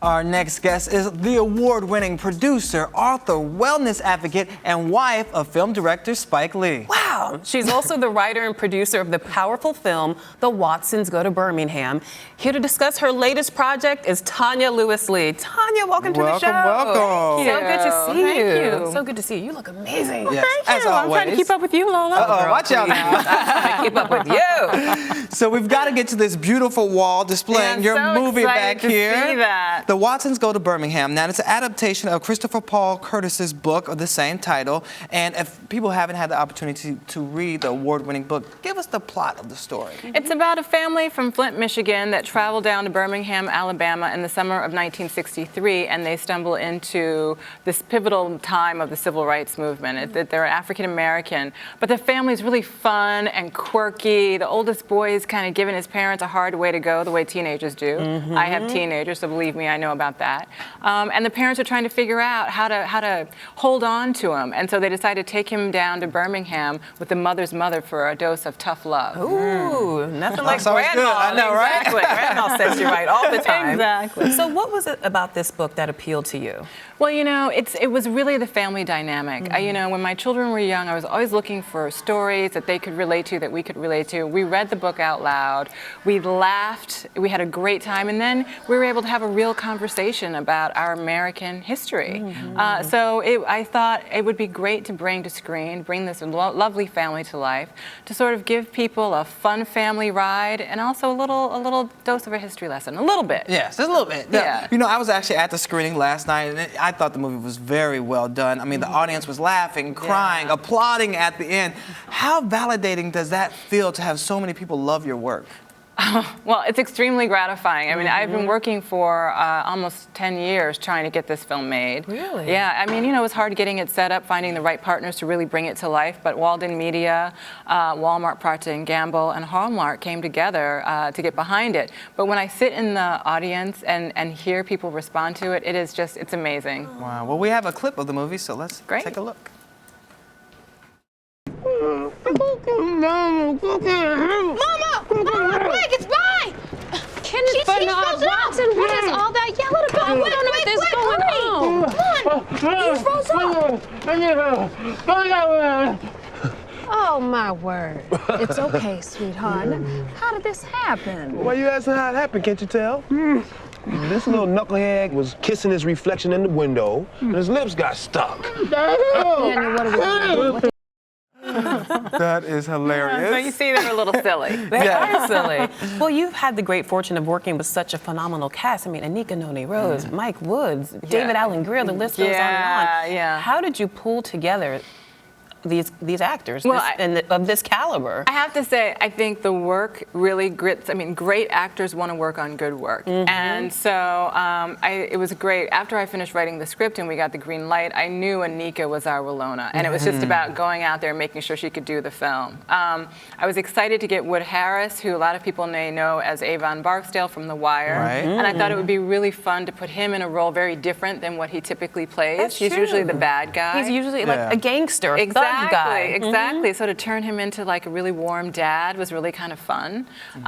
Our next guest is the award-winning producer, author, wellness advocate, and wife of film director Spike Lee. Wow! She's also the writer and producer of the powerful film, The Watsons Go to Birmingham. Here to discuss her latest project is Tonya Lewis Lee. Tonya, welcome to the show. Welcome. So good to see Thank you. you. So good to see you. You look amazing. Yes, Thank you. I'm trying to keep up with you, Lola. Uh-oh, watch out now. I'm trying to keep up with you. So we've got to get to this beautiful wall displaying your so movie back excited to here. see that. The Watsons Go to Birmingham. Now, it's an adaptation of Christopher Paul Curtis's book of the same title. And if people haven't had the opportunity to read the award-winning book, give us the plot of the story. It's about a family from Flint, Michigan that traveled down to Birmingham, Alabama in the summer of 1963, and they stumble into this pivotal time of the civil rights movement. They're African American, but the family's really fun and quirky. The oldest boy is kind of giving his parents a hard way to go, the way teenagers do. I have teenagers, so believe me, I know about that. And the parents are trying to figure out how to hold on to him, and so they decide to take him down to Birmingham with the mother's mother for a dose of tough love. Ooh, nothing like sounds good. grandma. I know, right? Exactly. Grandma sets you right all the time. Exactly. So what was it about this book that appealed to you? Well, you know, it was really the family dynamic. You know, when my children were young, I was always looking for stories that they could relate to, that we could relate to. We read the book out loud. We laughed. We had a great time. And then we were able to have a real conversation about our American history. I thought it would be great to bring to screen, bring this lovely family to life, to sort of give people a fun family ride and also a little dose of a history lesson. A little bit. Yes, just a little bit. Yeah. You know, I was actually at the screening last night, and I thought the movie was very well done. I mean, the audience was laughing, crying, applauding at the end. How validating does that feel to have so many people love your work? Well, it's extremely gratifying. I mean, I've been working for almost 10 years trying to get this film made. Really? Yeah, I mean, you know, it was hard getting it set up, finding the right partners to really bring it to life, but Walden Media, Walmart, Procter & Gamble, and Hallmark came together to get behind it. But when I sit in the audience and hear people respond to it, it's amazing. Wow. Well, we have a clip of the movie, so let's take a look. Mama! Mike, it's mine! Kenneth Bernard Watson, what is all that yelling about? I don't know what is going on. Come on! You froze up! Oh, my word. It's okay, sweetheart. How did this happen? Why you asking how it happened, can't you tell? This little knucklehead was kissing his reflection in the window, and his lips got stuck. Daniel, what are we doing? That is hilarious. So you see, they're a little silly. They are silly. Well, you've had the great fortune of working with such a phenomenal cast. I mean, Anika Noni Rose, Mike Woods, David Allen Greer, the list goes on and on. Yeah. How did you pull together these actors Well, of this caliber? I have to say, I think the work really grits. I mean, great actors want to work on good work. And so it was great. After I finished writing the script and we got the green light, I knew Anika was our Winona. And it was just about going out there and making sure she could do the film. I was excited to get Wood Harris, who a lot of people may know as Avon Barksdale from The Wire. Right. And I thought it would be really fun to put him in a role very different than what he typically plays. That's He's true. usually the bad guy. He's usually like a gangster, a thug guy. Exactly. So to turn him into like a really warm dad was really kind of fun. We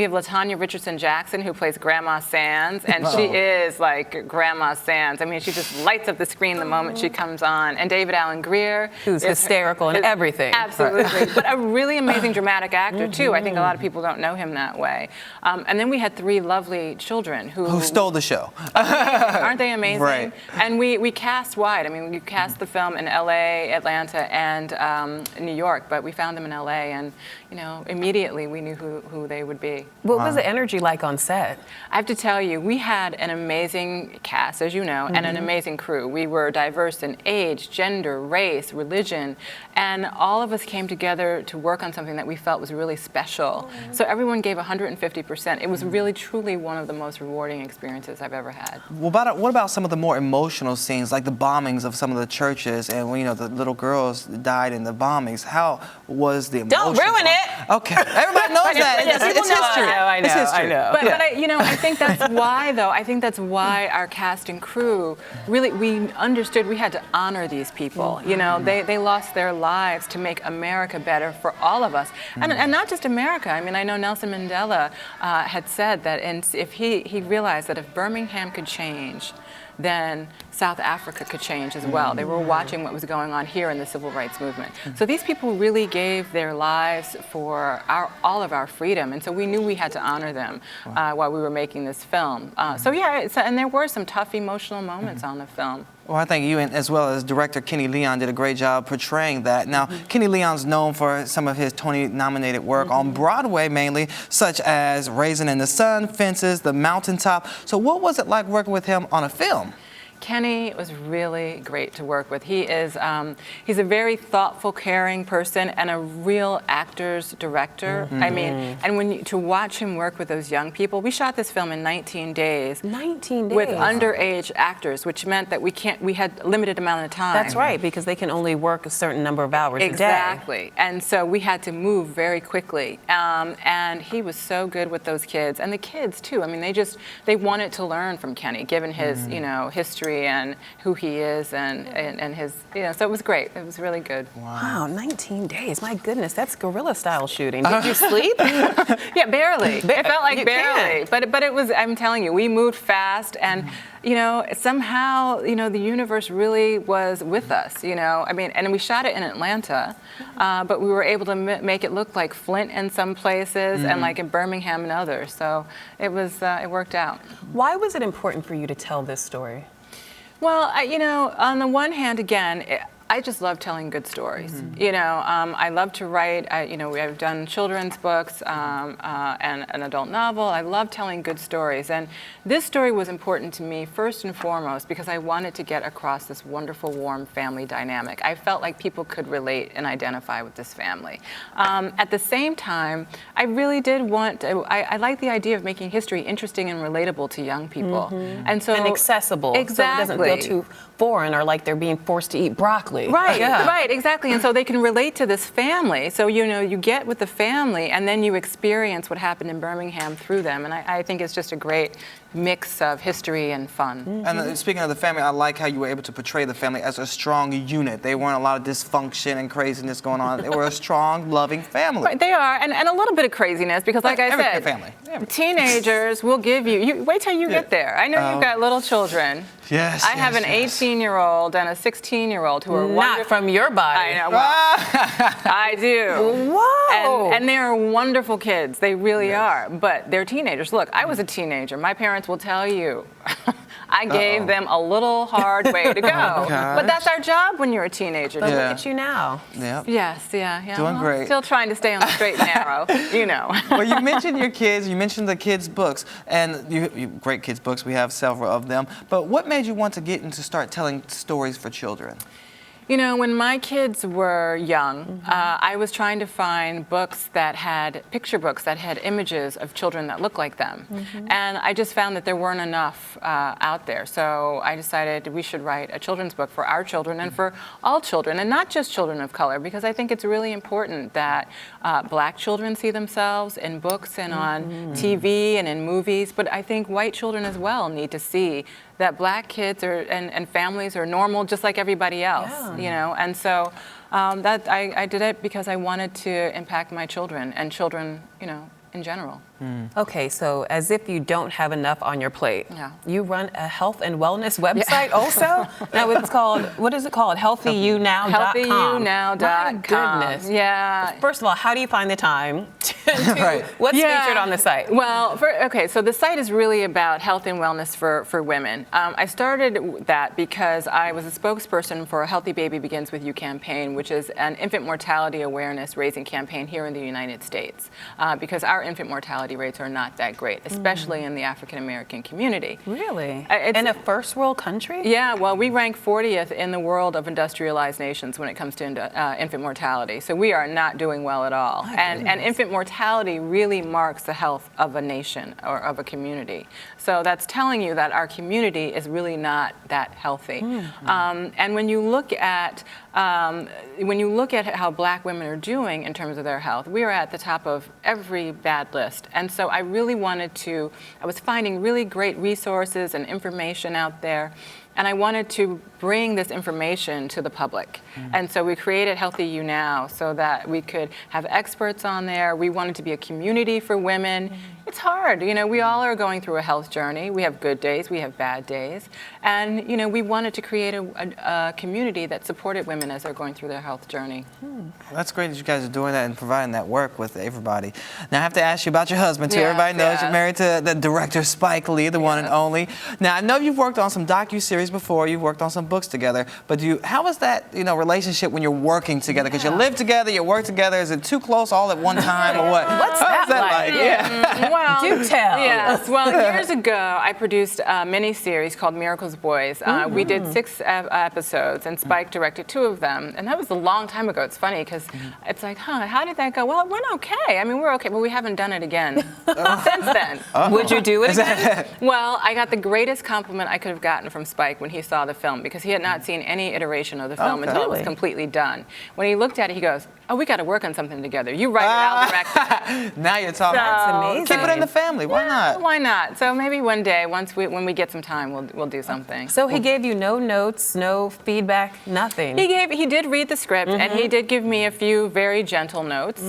have LaTanya Richardson Jackson, who plays Grandma Sands, and she is like Grandma Sands. I mean, she just lights up the screen the moment she comes on. And David Allen Greer, who's hysterical and everything. Absolutely, but a really amazing dramatic actor too. I think a lot of people don't know him that way. And then we had three lovely children who stole the show. Aren't they amazing? Right. And we cast wide. I mean, we cast the film in LA, Atlanta, and New York, but we found them in LA, and you know, immediately we knew who they would be. What was the energy like on set? I have to tell you, we had an amazing cast, as you know, and an amazing crew. We were diverse in age, gender, race, religion, and all of us came together to work on something that we felt was really special. So everyone gave 150%. It was really, truly one of the most rewarding experiences I've ever had. What about some of the more emotional scenes, like the bombings of some of the churches, and when, you know, the little girls that died in the bombings. How was the emotion? Don't ruin it. Okay, everybody knows that. It's history. I know, It's history. I know. But I think that's why, though. I think that's why our cast and crew really, we understood we had to honor these people. You know, they lost their lives to make America better for all of us, and not just America. I mean, I know Nelson Mandela had said that, if he realized that if Birmingham could change, then South Africa could change as well. They were watching what was going on here in the civil rights movement. So these people really gave their lives for all of our freedom, and so we knew we had to honor them while we were making this film. So yeah, and there were some tough emotional moments on the film. Well, I think you, and as well as director Kenny Leon, did a great job portraying that. Now, Kenny Leon's known for some of his Tony-nominated work on Broadway mainly, such as Raisin in the Sun, Fences, The Mountaintop. So what was it like working with him on a film? Kenny was really great to work with. He is, he's a very thoughtful, caring person and a real actor's director. I mean, and to watch him work with those young people, we shot this film in 19 days. 19 days. With underage actors, which meant that we had a limited amount of time. That's right, because they can only work a certain number of hours a day. Exactly. And so we had to move very quickly. And he was so good with those kids. And the kids, too. I mean, they wanted to learn from Kenny, given his, history and who he is and his, so it was great. It was really good. Wow, 19 days. My goodness, that's guerrilla style shooting. Did you sleep? Yeah, barely. It felt like You barely. can't. But it was, I'm telling you, we moved fast and somehow, the universe really was with us, I mean, and we shot it in Atlanta, but we were able to make it look like Flint in some places and like in Birmingham and others. So it was, it worked out. Why was it important for you to tell this story? Well, on the one hand, again, I just love telling good stories. I love to write. I've done children's books and an adult novel. I love telling good stories. And this story was important to me first and foremost because I wanted to get across this wonderful, warm family dynamic. I felt like people could relate and identify with this family. At the same time, I really did want to, I like the idea of making history interesting and relatable to young people. And accessible. Exactly. So it doesn't feel too foreign or like they're being forced to eat broccoli. Right, Yeah. right, exactly. And so they can relate to this family. So, you get with the family and then you experience what happened in Birmingham through them. And I think it's just a great mix of history and fun. And speaking of the family, I like how you were able to portray the family as a strong unit. They weren't a lot of dysfunction and craziness going on. They were a strong, loving family. Right, they are, and a little bit of craziness because, like I said, family. Teenagers will give you wait till you get there. I know you've got little children. Yes, I have an 18-year-old and a 16-year-old who are Not from your body. I know. Well, I do. Whoa. And they're wonderful kids. They really are. But they're teenagers. Look, I was a teenager. My parents will tell you. I gave them a little hard way to go. But that's our job when you're a teenager. But look at you now. Yep. Yes, yeah. Doing great. Still trying to stay on the straight and narrow, Well, you mentioned your kids, you mentioned the kids' books, and you great kids' books, we have several of them. But what made you want to get into start telling stories for children? When my kids were young, I was trying to find books that had, picture books that had images of children that looked like them. And I just found that there weren't enough out there. So I decided we should write a children's book for our children and for all children, and not just children of color, because I think it's really important that black children see themselves in books and on TV and in movies, but I think white children as well need to see that black kids and families are normal just like everybody else, and so that I did it because I wanted to impact my children and children, in general. Okay, so as if you don't have enough on your plate, Yeah. you run a health and wellness website also? Now it's called, what is it called? HealthyYouNow.com. HealthyYouNow.com. My goodness. Yeah. First of all, how do you find the time to do what's featured on the site? Well, so the site is really about health and wellness for women. I started that because I was a spokesperson for a Healthy Baby Begins With You campaign, which is an infant mortality awareness raising campaign here in the United States, because our infant mortality rates are not that great, especially in the African American community. Really? In a first world country? Yeah, well, we rank 40th in the world of industrialized nations when it comes to infant mortality. So we are not doing well at all. And infant mortality vitality really marks the health of a nation or of a community. So that's telling you that our community is really not that healthy. And when you look at how Black women are doing in terms of their health, we are at the top of every bad list. And so I really I was finding really great resources and information out there. And I wanted to bring this information to the public. And so we created Healthy You Now so that we could have experts on there. We wanted to be a community for women. It's hard, we all are going through a health journey. We have good days, we have bad days. And, we wanted to create a community that supported women as they're going through their health journey. That's great that you guys are doing that and providing that work with everybody. Now, I have to ask you about your husband, too. Yes, Everybody knows yes. you're married to the director, Spike Lee, the one and only. Now, I know you've worked on some docuseries before. You've worked on some books together. But how is that, relationship when you're working together? Because you live together, you work together. Is it too close all at one time or what? What's that like? Yeah. Well, Do tell. Yes. Well, years ago, I produced a mini-series called Miracles Boys. We did 6 episodes, and Spike directed 2 of them. And that was a long time ago. It's funny because it's like, how did that go? Well, it went okay. I mean, we're okay, but we haven't done it again since then. Would you do it again? Well, I got the greatest compliment I could have gotten from Spike when he saw the film, because he had not seen any iteration of the film until it was completely done. When he looked at it, he goes, "Oh, we got to work on something together. You write it, I'll direct it." Now you're talking. That's amazing. Keep it in the family. Why not? Why not? So maybe one day, when we get some time, we'll do something. So he gave you no notes, no feedback, nothing. He did read the script, and he did give me a few very gentle notes.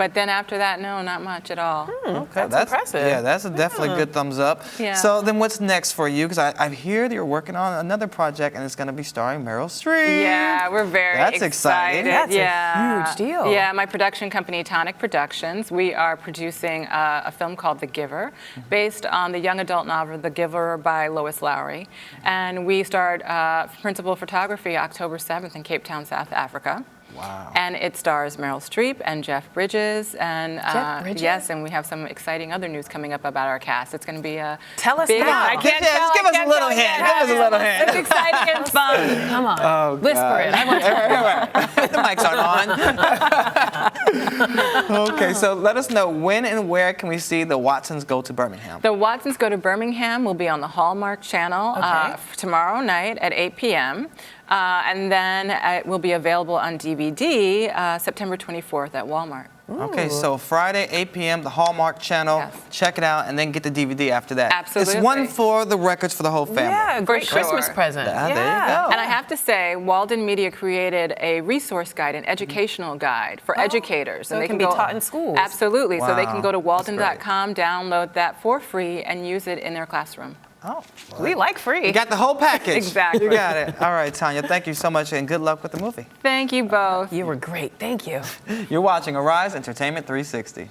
But then after that, no, not much at all. Okay, That's impressive. Yeah, that's a definitely good thumbs up. Yeah. So then what's next for you? Because I hear that you're working on another project, and it's going to be starring Meryl Streep. Yeah, we're very That's exciting. excited. That's a huge deal. Yeah, my production company, Tonic Productions, we are producing a film called The Giver, based on the young adult novel The Giver by Lois Lowry. And we start principal photography October 7th in Cape Town, South Africa. Wow. And it stars Meryl Streep and Jeff Bridges. And Jeff Bridges? yes, and we have some exciting other news coming up about our cast. It's going to be a Tell us big, now. I can't Yeah, tell, just give I us a can't little tell hint. yet. Give us a little hint. It's exciting and fun. Come on. Oh, Whisper it. I want to The mics aren't on. Okay, so let us know when and where can we see the Watsons Go to Birmingham? The Watsons Go to Birmingham will be on the Hallmark Channel tomorrow night at 8 p.m. And then it will be available on DVD September 24th at Walmart. Okay, so Friday, 8 p.m., the Hallmark Channel. Yes. Check it out, and then get the DVD after that. Absolutely. It's one for the records for the whole family. Yeah, great sure. Christmas present. Ah, there you go. And I have to say, Walden Media created a resource guide, an educational guide for educators. so and it they can be taught in schools. Absolutely. So they Wow, can go to that's great. walden.com, download that for free, and use it in their classroom. Oh, We like free. you got the whole package. Exactly. You got it. All right, Tonya, thank you so much, and good luck with the movie. Thank you both. You were great. Thank you. You're watching Arise Entertainment 360.